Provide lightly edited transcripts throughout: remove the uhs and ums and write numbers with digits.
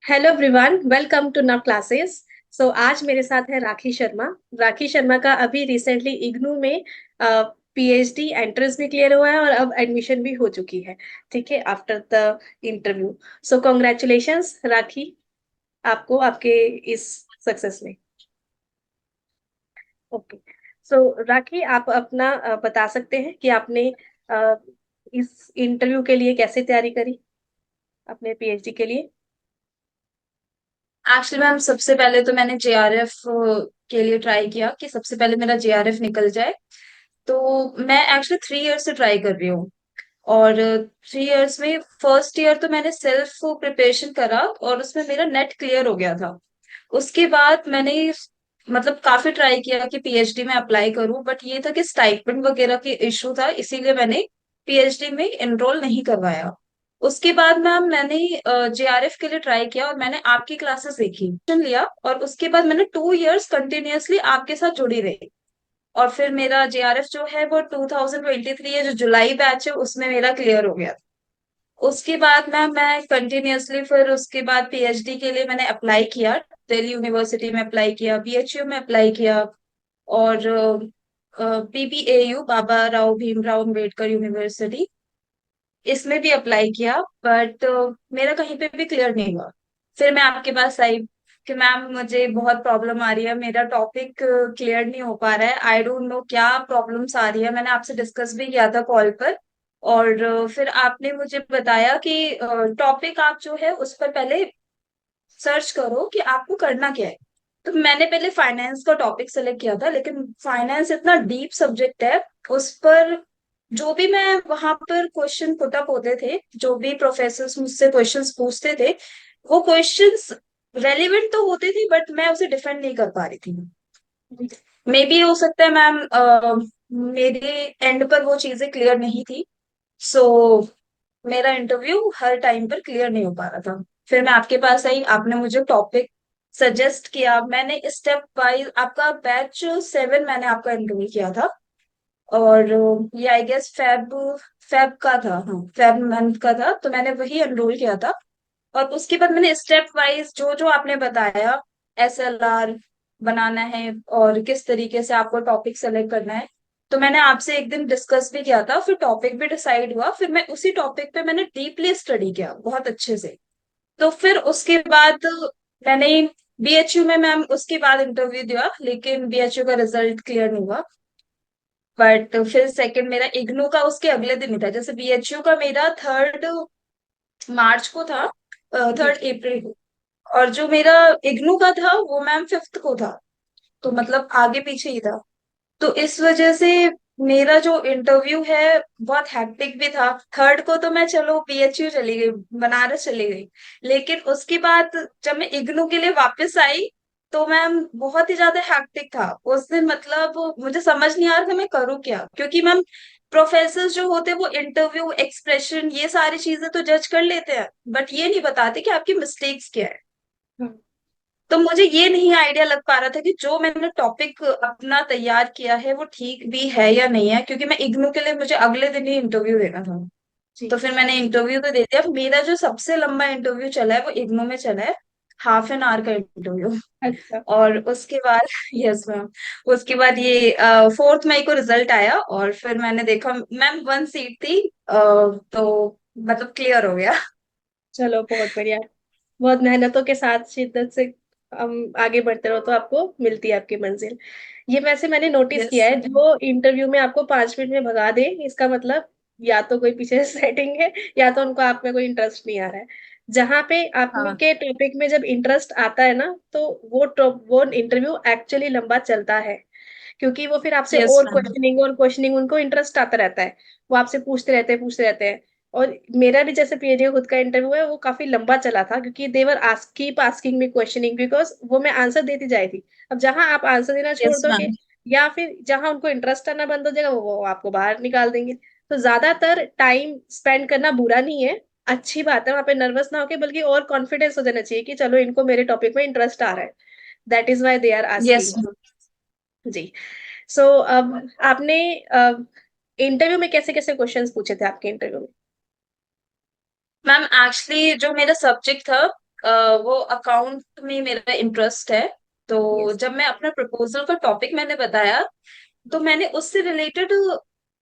Hello everyone, welcome to now classes. So आज मेरे साथ है राखी शर्मा। राखी शर्मा का अभी रिसेंटली इग्नू में पीएचडी एंट्रेंस भी क्लियर हुआ है और अब एडमिशन भी हो चुकी है। ठीक है, after the interview. So congratulations Rakhi, आपको आपके इस सक्सेस में। ओके। सो राखी, आप अपना बता सकते हैं कि आपने अ, इस इंटरव्यू के लिए कैसे तैयारी करी अपने पीएचडी के लिए। एक्चुअली मैम सबसे पहले तो मैंने जेआरएफ के लिए ट्राई किया कि सबसे पहले मेरा जेआरएफ निकल जाए। तो मैं एक्चुअली 3 इयर्स से ट्राई कर रही हूँ। और 3 इयर्स में फर्स्ट ईयर तो मैंने सेल्फ प्रिपरेशन करा और उसमें मेरा नेट क्लियर हो गया था। उसके बाद मैंने मतलब काफी ट्राई किया कि पीएचडी में अप्लाई करूं, बट ये था कि स्टाइपेंड वगैरह की इशू था, इसीलिए मैंने पीएचडी में एनरोल नहीं करवाया। उसके बाद मैंने जेआरएफ के लिए ट्राई किया और मैंने आपकी क्लासेस देखी, लिया, और उसके बाद मैंने 2 इयर्स कंटिन्यूअसली आपके साथ जुड़ी रही। और फिर मेरा जेआरएफ जो है वो 2023 है, जो जुलाई बैच है, उसमें मेरा क्लियर हो गया। उसके बाद मैं कंटिन्यूअसली फिर उसके बाद पीएचडी के लिए मैंने अप्लाई किया। दिल्ली यूनिवर्सिटी में अप्लाई किया, बीएचयू में अप्लाई किया, और बीबीएयू बाबा राव भीमराव अम्बेडकर यूनिवर्सिटी, इसमें भी अप्लाई किया। बट मेरा कहीं पे भी क्लियर नहीं हुआ। फिर मैं आपके पास आई कि मैम मुझे बहुत प्रॉब्लम आ रही है, मेरा टॉपिक क्लियर नहीं हो पा रहा है, आई डोंट नो क्या प्रॉब्लम्स आ रही है। मैंने आपसे डिस्कस भी किया था कॉल पर। और फिर आपने मुझे बताया कि टॉपिक आप जो है उस पर पहले सर्च करो कि आपको करना क्या है। तो मैंने पहले फाइनेंस का टॉपिक सेलेक्ट किया था, लेकिन फाइनेंस इतना डीप सब्जेक्ट है। उस पर जो भी मैं वहां पर क्वेश्चन पुट अप होते थे, जो भी प्रोफेसर मुझसे क्वेश्चंस पूछते थे, वो क्वेश्चंस रेलिवेंट तो होते थे, बट मैं उसे डिफेंड नहीं कर पा रही थी। मे बी हो सकता है मैम मेरे एंड पर वो चीजें क्लियर नहीं थी। सो मेरा इंटरव्यू हर टाइम पर क्लियर नहीं हो पा रहा था। फिर मैं आपके पास आई, आपने मुझे टॉपिक सजेस्ट किया, मैंने स्टेप वाइज आपका बैच 7 मैंने आपका इंटरव्यू किया था। और ये आई गेस फेब फेब का था, हाँ फेब मंथ का था, तो मैंने वही एनरोल किया था। और उसके बाद मैंने स्टेप वाइज जो जो आपने बताया, एसएलआर बनाना है और किस तरीके से आपको टॉपिक सेलेक्ट करना है, तो मैंने आपसे एक दिन डिस्कस भी किया था, फिर टॉपिक भी डिसाइड हुआ, फिर मैं उसी टॉपिक पे मैंने डीपली स्टडी किया बहुत अच्छे से। तो फिर उसके बाद मैंने बीएचयू में मैम उसके बाद इंटरव्यू दिया, लेकिन बीएचयू का रिजल्ट क्लियर नहीं हुआ। बट फिर सेकंड मेरा इग्नू का उसके अगले दिन ही था, जैसे बीएचयू का मेरा 3 मार्च को था, जी। 3 अप्रैल को। और जो मेरा इग्नू का था वो मैम 5 को था, तो मतलब आगे पीछे ही था। तो इस वजह से मेरा जो इंटरव्यू है बहुत हैक्टिक भी था। थर्ड को तो मैं चलो बीएचयू चली गई, बनारस चली गई, लेकिन उसके बाद जब मैं इग्नू के लिए वापस आई, तो मैम बहुत ही ज्यादा हैक्टिक था उस दिन। मतलब मुझे समझ नहीं आ रहा था मैं करूँ क्या, क्योंकि मैम प्रोफेसर जो होते हैं वो इंटरव्यू एक्सप्रेशन ये सारी चीजें तो जज कर लेते हैं, बट ये नहीं बताते कि आपकी मिस्टेक्स क्या है। हाँ। तो मुझे ये नहीं आइडिया लग पा रहा था कि जो मैंने टॉपिक अपना तैयार किया है वो ठीक भी है या नहीं है, क्योंकि मैं इग्नू के लिए मुझे अगले दिन ही इंटरव्यू देना था। जी। तो फिर मैंने इंटरव्यू तो दे दिया। मेरा जो सबसे लंबा इंटरव्यू चला है वो इग्नू में चला है, ½ एन आवर का इंटरव्यू। अच्छा। और उसके बाद यस मैम, उसके बाद ये 4 मई को रिजल्ट आया, और फिर मैंने देखा मैम 1 सीट थी, तो मतलब क्लियर हो गया। चलो, बहुत बढ़िया। बहुत मेहनतों के साथ शिद्दत से हम आगे बढ़ते रहो तो आपको मिलती है आपकी मंजिल। ये वैसे मैंने नोटिस यस। किया है, जो इंटरव्यू में आपको 5 मिनट में भगा दे, इसका मतलब या तो कोई पीछे सेटिंग है या तो उनको आप में कोई इंटरेस्ट नहीं आ रहा है। जहाँ पे आप में हाँ। के टॉपिक में जब इंटरेस्ट आता है ना, तो वो इंटरव्यू एक्चुअली लंबा चलता है। क्योंकि वो फिर आपसे यस मैम। और क्वेश्चनिंग, उनको इंटरेस्ट आता रहता है। वो आपसे पूछते रहते हैं। और मेरा भी जैसे पीएचडी का खुद का इंटरव्यू है, वो काफी लंबा चला था क्योंकि they were keep asking me questioning, because वो मैं आंसर देती जा रही थी। अब जहां आप आंसर देना छोड़ यस दोगे मैम। या फिर जहां उनको इंटरेस्ट आना बंद हो जाएगा, वो आपको बाहर निकाल देंगे। तो ज्यादातर टाइम स्पेंड करना बुरा नहीं है, अच्छी बात है। वहां पे नर्वस ना होके बल्कि और कॉन्फिडेंस हो जाना चाहिए कि चलो इनको मेरे टॉपिक में इंटरेस्ट आ रहा है। That is why they are yes asking. Ma'am. जी। सो अब आपने इंटरव्यू में कैसे कैसे क्वेश्चंस पूछे थे आपके इंटरव्यू में। मैम एक्चुअली जो मेरा सब्जेक्ट था वो अकाउंट में मेरा इंटरेस्ट है। तो यस। जब मैं अपना प्रपोजल का टॉपिक मैंने बताया, तो मैंने उससे रिलेटेड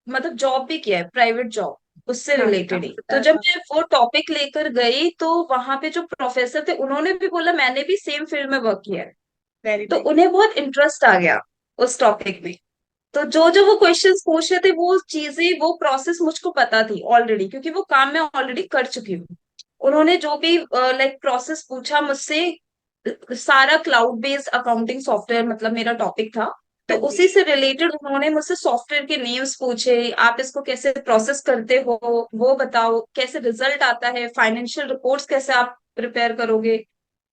मतलब जॉब भी किया है, प्राइवेट जॉब, उससे हाँ, रिलेटेड आपने ही। तो बताया जब था। मैं वो टॉपिक लेकर गई, तो वहां पे जो प्रोफेसर थे उन्होंने भी बोला मैंने भी सेम फील्ड में वर्क किया है। वेरी तो नाइस। उन्हें बहुत इंटरेस्ट आ गया उस टॉपिक में। तो जो जो वो क्वेश्चंस पूछ रहे थे, वो चीजें, वो प्रोसेस मुझको पता थी ऑलरेडी, क्योंकि वो काम मैं ऑलरेडी कर चुकी हूँ। उन्होंने जो भी लाइक प्रोसेस पूछा मुझसे, सारा क्लाउड बेस्ड अकाउंटिंग सॉफ्टवेयर मतलब मेरा टॉपिक था। तो हाँ जी। उसी से रिलेटेड उन्होंने मुझसे सॉफ्टवेयर के नेम्स पूछे, आप इसको कैसे प्रोसेस करते हो, वो बताओ, कैसे रिजल्ट आता है, फाइनेंशियल रिपोर्ट्स कैसे आप प्रिपेयर करोगे,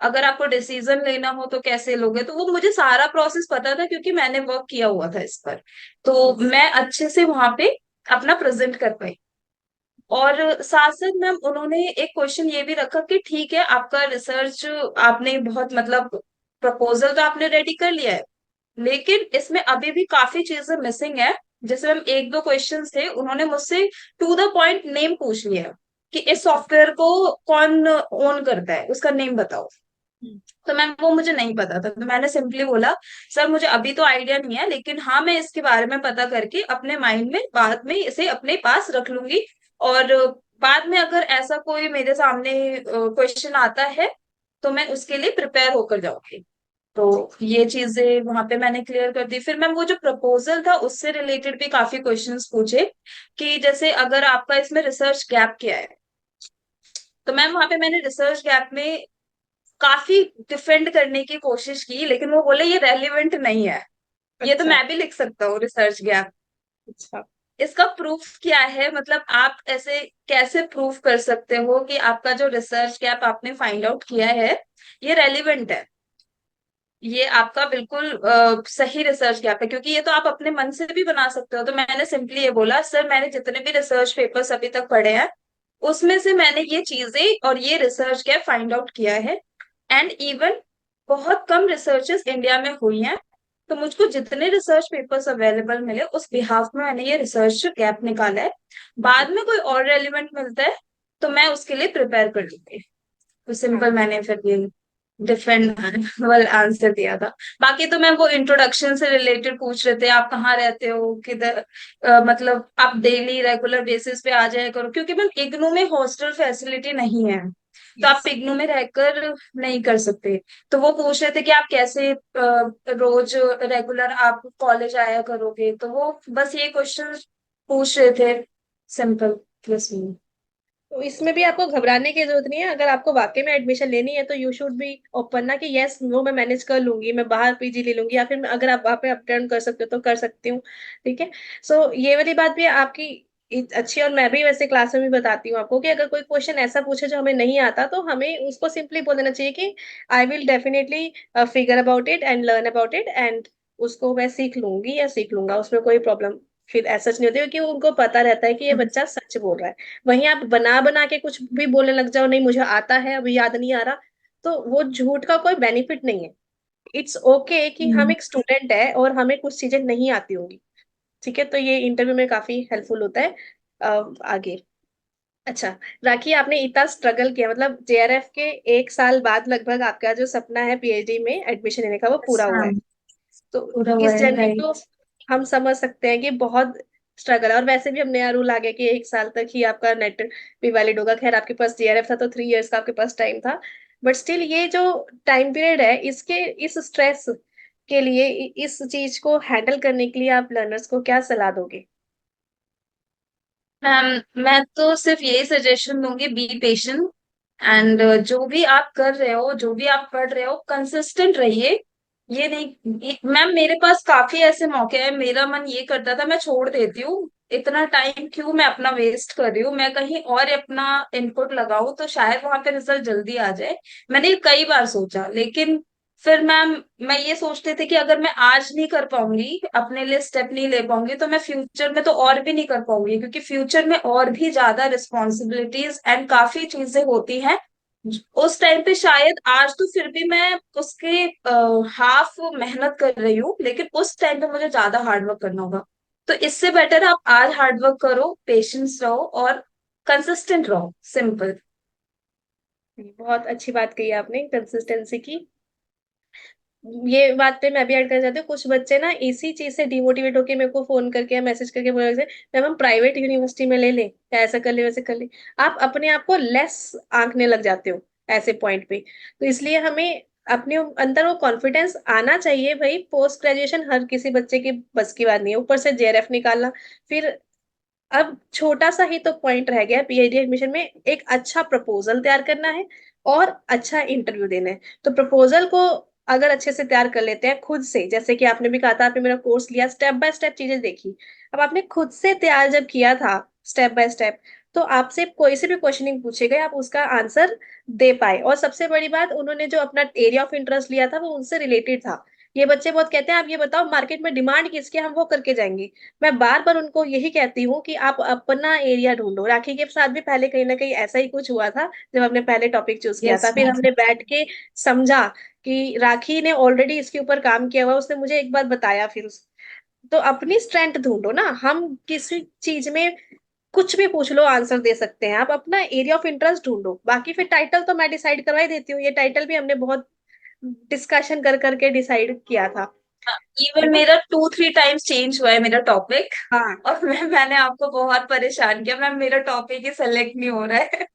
अगर आपको डिसीजन लेना हो तो कैसे लोगे। तो वो मुझे सारा प्रोसेस पता था, क्योंकि मैंने वर्क किया हुआ था इस पर। तो यस। मैं अच्छे से वहां पे अपना प्रेजेंट कर पाई। और साथ साथ मैम उन्होंने एक क्वेश्चन ये भी रखा कि ठीक है, आपका रिसर्च आपने बहुत मतलब प्रपोजल तो आपने रेडी कर लिया है, लेकिन इसमें अभी भी काफी चीजें मिसिंग है। जैसे मैम एक दो क्वेश्चंस थे, उन्होंने मुझसे टू द पॉइंट नेम पूछ लिया कि इस अच्छा। सॉफ्टवेयर को कौन ओन करता है, उसका नेम बताओ। हम्म। तो मैम वो मुझे नहीं पता था, तो मैंने सिंपली बोला सर मुझे अभी तो आइडिया नहीं है, लेकिन हाँ मैं इसके बारे में पता करके अपने माइंड में बाद में इसे अपने पास रख लूंगी। और बाद में अगर ऐसा कोई मेरे सामने क्वेश्चन आता है, तो मैं उसके लिए प्रिपेयर होकर जाऊंगी। तो ये चीजें वहां पे मैंने क्लियर कर दी। फिर मैम वो जो प्रपोजल था उससे रिलेटेड भी काफी क्वेश्चंस पूछे, कि जैसे अगर आपका इसमें रिसर्च गैप क्या है। तो मैम वहां पे मैंने रिसर्च गैप में काफी डिफेंड करने की कोशिश की, लेकिन वो बोले ये रेलिवेंट नहीं है, ये तो अच्छा। मैं भी लिख सकता हूँ रिसर्च गैप। अच्छा। इसका प्रूफ क्या है, मतलब आप ऐसे कैसे प्रूफ कर सकते हो कि आपका जो रिसर्च गैप आपने फाइंड आउट किया है, ये रेलिवेंट है, ये आपका बिल्कुल सही रिसर्च गैप है, क्योंकि ये तो आप अपने मन से भी बना सकते हो। तो मैंने सिंपली ये बोला सर मैंने जितने भी रिसर्च पेपर्स अभी तक पढ़े हैं, उसमें से मैंने ये चीजें और ये रिसर्च गैप फाइंड आउट किया है। एंड इवन बहुत कम रिसर्चेस इंडिया में हुई हैं, तो मुझको जितने रिसर्च पेपर्स अवेलेबल मिले उस बिहाफ में मैंने ये रिसर्च गैप निकाला है। बाद में कोई और रेलिवेंट मिलता है तो मैं उसके लिए प्रिपेयर कर लूंगी। तो हाँ। सिंपल मैंने फिर ये डिफरेंट वाल आंसर दिया था। बाकी तो मैं वो इंट्रोडक्शन से रिलेटेड पूछ रहे थे, आप कहाँ रहते हो, किधर, मतलब आप डेली रेगुलर बेसिस पे आ जाया करो, क्योंकि मैम इग्नू में हॉस्टल फैसिलिटी नहीं है, तो आप यस। इग्नू में रहकर नहीं कर सकते। तो वो पूछ रहे थे कि आप कैसे रोज रेगुलर आप कॉलेज आया करोगे, तो वो बस ये क्वेश्चन पूछ रहे थे, सिंपल। बस तो इसमें भी आपको घबराने की जरूरत नहीं है। अगर आपको वाकई में एडमिशन लेनी है तो यू शुड बी ओपन ना, कि यस नो मैं मैनेज कर लूंगी, मैं बाहर पीजी ले लूंगी, या फिर अगर आप वहाँ पे अप डाउन कर सकते हो तो कर सकती हूँ। ठीक है। सो ये वाली बात भी आपकी अच्छी। और मैं भी वैसे क्लास में भी बताती हूँ आपको कि अगर कोई क्वेश्चन ऐसा पूछे जो हमें नहीं आता, तो हमें उसको सिंपली बोल देना चाहिए कि I will definitely figure about it and learn about it, and उसको मैं सीख लूंगी या सीख लूंगा, उसमें कोई प्रॉब्लम फिर ऐसा नहीं होती, क्योंकि उनको पता रहता है कि ये बच्चा सच बोल रहा है। वहीं आप बना बना के कुछ भी बोलने लग जाओ, नहीं मुझे आता है अभी याद नहीं आ रहा, तो वो झूठ का कोई बेनिफिट नहीं है। इट्स ओके कि हम एक स्टूडेंट है और हमें कुछ चीजें नहीं आती होंगी। ठीक है, तो ये इंटरव्यू में काफी हेल्पफुल होता है। आगे। अच्छा। राखी, आपने इतना स्ट्रगल किया, मतलब जेआरएफ के 1 साल बाद लगभग आपका जो सपना है पीएचडी में एडमिशन लेने का वो पूरा हुआ है। हाँ, तो पूरा हुआ इस है, जर्नी को राइट। हम समझ सकते हैं कि बहुत स्ट्रगल है। और वैसे भी अब नया रूल आ गया कि 1 साल तक ही आपका नेट भी वैलिड होगा। खैर आपके पास जीआरएफ था तो 3 इयर्स का आपके पास टाइम था, बट स्टिल ये जो टाइम पीरियड है, इसके इस स्ट्रेस के लिए, इस चीज को हैंडल करने के लिए आप लर्नर्स को क्या सलाह दोगे? मैम मैं तो सिर्फ यही सजेशन दूंगी, बी पेशेंट। एंड जो भी आप कर रहे हो, जो भी आप पढ़ रहे हो, कंसिस्टेंट रहिए। ये नहीं मैम, मेरे पास काफी ऐसे मौके हैं, मेरा मन ये करता था मैं छोड़ देती हूँ, इतना टाइम क्यों मैं अपना वेस्ट कर रही हूँ, मैं कहीं और अपना इनपुट लगाऊं तो शायद वहां पे रिजल्ट जल्दी आ जाए। मैंने ये कई बार सोचा, लेकिन फिर मैम मैं ये सोचती थी कि अगर मैं आज नहीं कर पाऊंगी, अपने लिए स्टेप नहीं ले पाऊंगी, तो मैं फ्यूचर में तो और भी नहीं कर पाऊंगी, क्योंकि फ्यूचर में और भी ज्यादा रिस्पॉन्सिबिलिटीज एंड काफी चीजें होती हैं। उस टाइम पे शायद आज तो फिर भी मैं उसके हाफ मेहनत कर रही हूँ, लेकिन उस टाइम पे मुझे ज्यादा हार्डवर्क करना होगा। तो इससे बेटर आप आज हार्डवर्क करो, पेशेंस रहो और कंसिस्टेंट रहो, सिंपल। बहुत अच्छी बात कही आपने कंसिस्टेंसी की। ये बात पे मैं भी ऐड करना चाहती हूँ, कुछ बच्चे ना इसी चीज से डिमोटिवेट होकर मेरे को फोन करके या मैसेज करके बोले थे, मैम हम प्राइवेट यूनिवर्सिटी में ले लें, या ऐसा कर ले वैसे कर ले। आप अपने आप को लेस आंकने लग जाते हो ऐसे पॉइंट पे। तो इसलिए हमें अपने अंदर वो कॉन्फिडेंस आना चाहिए भाई। पोस्ट ग्रेजुएशन हर किसी बच्चे की बस की बात नहीं है, ऊपर से जेआरएफ निकालना। फिर अब छोटा सा ही तो पॉइंट रह गया पीएचडी एडमिशन में, एक अच्छा प्रपोजल तैयार करना है और अच्छा इंटरव्यू देना है। तो प्रपोजल को अगर अच्छे से तैयार कर लेते हैं खुद से, जैसे कि आपने भी कहा था, आपने मेरा कोर्स लिया, स्टेप बाय स्टेप चीजें देखी। अब आपने खुद से तैयार जब किया था स्टेप बाय स्टेप, तो आपसे कोई से भी क्वेश्चनिंग पूछे गए आप उसका आंसर दे पाए। और सबसे बड़ी बात, उन्होंने जो अपना एरिया ऑफ इंटरेस्ट लिया था वो उनसे रिलेटेड था। ये बच्चे बहुत कहते हैं आप ये बताओ मार्केट में डिमांड किसकी है, हम वो करके जाएंगे। मैं बार बार उनको यही कहती हूँ कि आप अपना एरिया ढूंढो। राखी के साथ भी पहले कहीं ना कहीं ऐसा ही कुछ हुआ था, जब हमने पहले टॉपिक चूज किया यस था, फिर मैम। हमने बैठ के समझा कि राखी ने ऑलरेडी इसके ऊपर काम किया हुआ, उसने मुझे एक बार बताया। फिर तो अपनी स्ट्रेंथ ढूंढो ना। हम किसी चीज में कुछ भी पूछ लो आंसर दे सकते हैं, आप अपना एरिया ऑफ इंटरेस्ट ढूंढो। बाकी फिर टाइटल तो मैं डिसाइड करवा ही देती हूँ, ये टाइटल भी हमने बहुत डिस्कशन कर करके डिसाइड किया था, है इवन ना। मेरा 2-3 टाइम्स चेंज हुआ है मेरा टॉपिक। हाँ और मैंने आपको बहुत परेशान किया मैम, मेरा टॉपिक ही सेलेक्ट नहीं हो रहा है।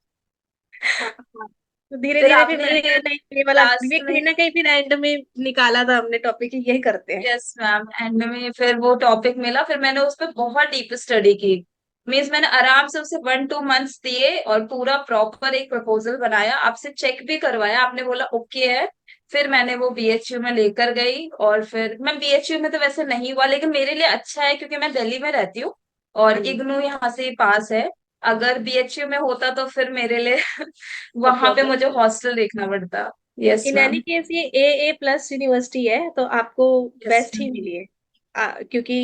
हाँ हाँ। तो धीरे फिर धीरे फिर आपने मैंने कहा नहीं, ये वाला ये लास्ट में, कहीं ना कहीं फिर एंड में निकाला था हमने टॉपिक, यही करते हैं। यस मैम, एंड में फिर वो टॉपिक मिला, फिर मैंने उस पर बहुत डीप स्टडी की। मीन्स मैंने आराम से उसे 1-2 मंथ्स दिए और पूरा प्रॉपर एक प्रपोजल बनाया, आपसे चेक भी करवाया, आपने बोला ओके है। फिर मैंने वो बीएचयू में लेकर गई, और फिर मैं बीएचयू में तो वैसे नहीं हुआ, लेकिन मेरे लिए अच्छा है क्योंकि मैं दिल्ली में रहती हूँ और हम्म। इग्नू यहाँ से ही पास है। अगर बीएचयू में होता तो फिर मेरे लिए सब वहां पे प्रॉब्लम। मुझे हॉस्टल देखना पड़ता। Yes in any ma'am. Case ये ए प्लस यूनिवर्सिटी है, तो आपको यस बेस्ट ही मैम। मिली है। क्योंकि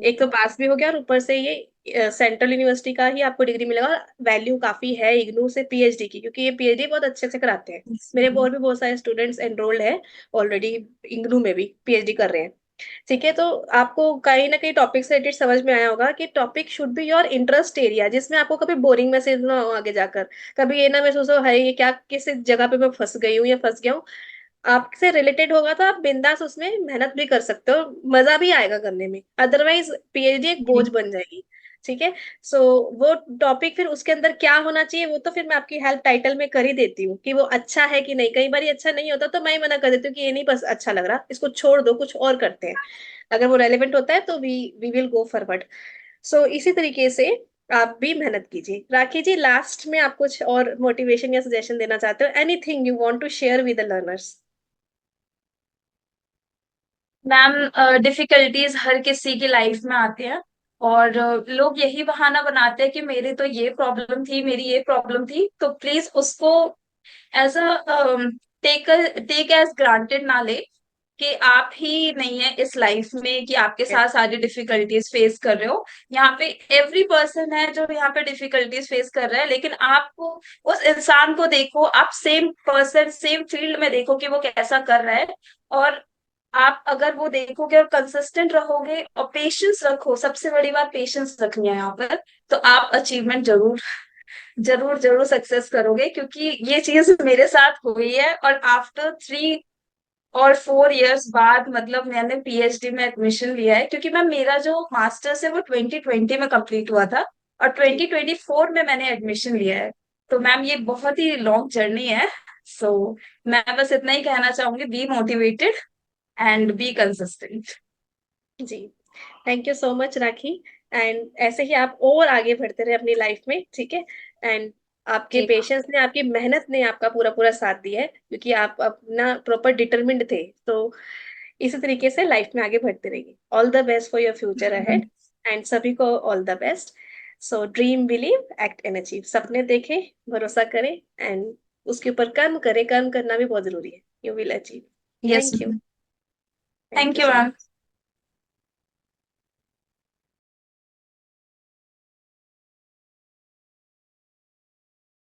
एक तो पास भी हो गया और ऊपर से ये सेंट्रल यूनिवर्सिटी का ही आपको डिग्री मिलेगा। और वैल्यू काफी है इग्नू से पीएचडी की, क्योंकि ये पीएचडी बहुत अच्छे से कराते हैं। मेरे और भी बहुत सारे स्टूडेंट्स एनरोल्ड है ऑलरेडी, इग्नू में भी पीएचडी कर रहे हैं। ठीक है, तो आपको कहीं ना कहीं टॉपिक से रिलेटेड समझ में आया होगा कि topic should be your interest area, जिसमें आपको कभी बोरिंग मैसेज ना हो आगे जाकर, कभी ये ना महसूस हो है ये क्या, किस जगह पे मैं फंस गई हूँ या फंस गया हूँ। आपसे रिलेटेड होगा तो आप बिंदास उसमें मेहनत भी कर सकते हो, मजा भी आएगा करने में। अदरवाइज पीएचडी एक बोझ बन जाएगी। ठीक है। सो वो टॉपिक फिर उसके अंदर क्या होना चाहिए, वो तो फिर मैं आपकी हेल्प टाइटल में कर ही देती हूँ कि वो अच्छा है कि नहीं। कई बार अच्छा नहीं होता तो मैं ही मना कर देती हूँ कि ये नहीं बस अच्छा लग रहा, इसको छोड़ दो, कुछ और करते हैं। अगर वो रेलेवेंट होता है तो वी विल गो फॉरवर्ड। सो इसी तरीके से आप भी मेहनत कीजिए। राखी जी, लास्ट में आप कुछ और मोटिवेशन या सजेशन देना चाहते हो, anything you want to share with the learners. Ma'am, difficulties हर किसी की लाइफ में आती हैं, और लोग यही बहाना बनाते हैं कि मेरे तो ये प्रॉब्लम थी, मेरी ये प्रॉब्लम थी, तो प्लीज उसको as a take take as granted ना ले कि आप ही नहीं है इस लाइफ में कि आपके साथ सारी डिफिकल्टीज फेस कर रहे हो। यहाँ पे एवरी पर्सन है जो यहाँ पे डिफिकल्टीज फेस कर रहा है, लेकिन आपको उस इंसान को देखो, आप सेम पर्सन सेम फील्ड में देखो कि वो कैसा कर रहा है, और आप अगर वो देखोगे और कंसिस्टेंट रहोगे और पेशेंस रखो, सबसे बड़ी बात पेशेंस रखनी है यहाँ पर, तो आप अचीवमेंट जरूर जरूर जरूर सक्सेस करोगे, क्योंकि ये चीज मेरे साथ हुई है। और आफ्टर 3 और 4 इयर्स बाद मतलब मैंने पीएचडी में एडमिशन लिया है, क्योंकि मैम मेरा जो मास्टर्स है वो 2020 में कंप्लीट हुआ था और जी। 2024 में मैंने एडमिशन लिया है। तो मैम ये बहुत ही लॉन्ग जर्नी है। सो मैं बस इतना ही कहना चाहूंगी, be motivated and be consistent. जी, thank you so much Rakhi. And ऐसे ही आप और आगे बढ़ते रहे अपनी लाइफ में, ठीक है। एंड आपके जी मैम। पेशेंस ने, आपकी मेहनत ने आपका पूरा पूरा साथ दिया है, क्योंकि आप अपना प्रॉपर डिटरमिन्ड थे। तो इसी तरीके से लाइफ में आगे बढ़ते रहिए। All the best for your future ahead. And सभी को all the best. So dream, believe, act and achieve. सपने देखें, भरोसा करें, एंड उसके ऊपर कर्म करें। कर्म करना भी बहुत जरूरी है। You will achieve. Yes thank you. Ma'am. Thank thank you you so ma'am. Much.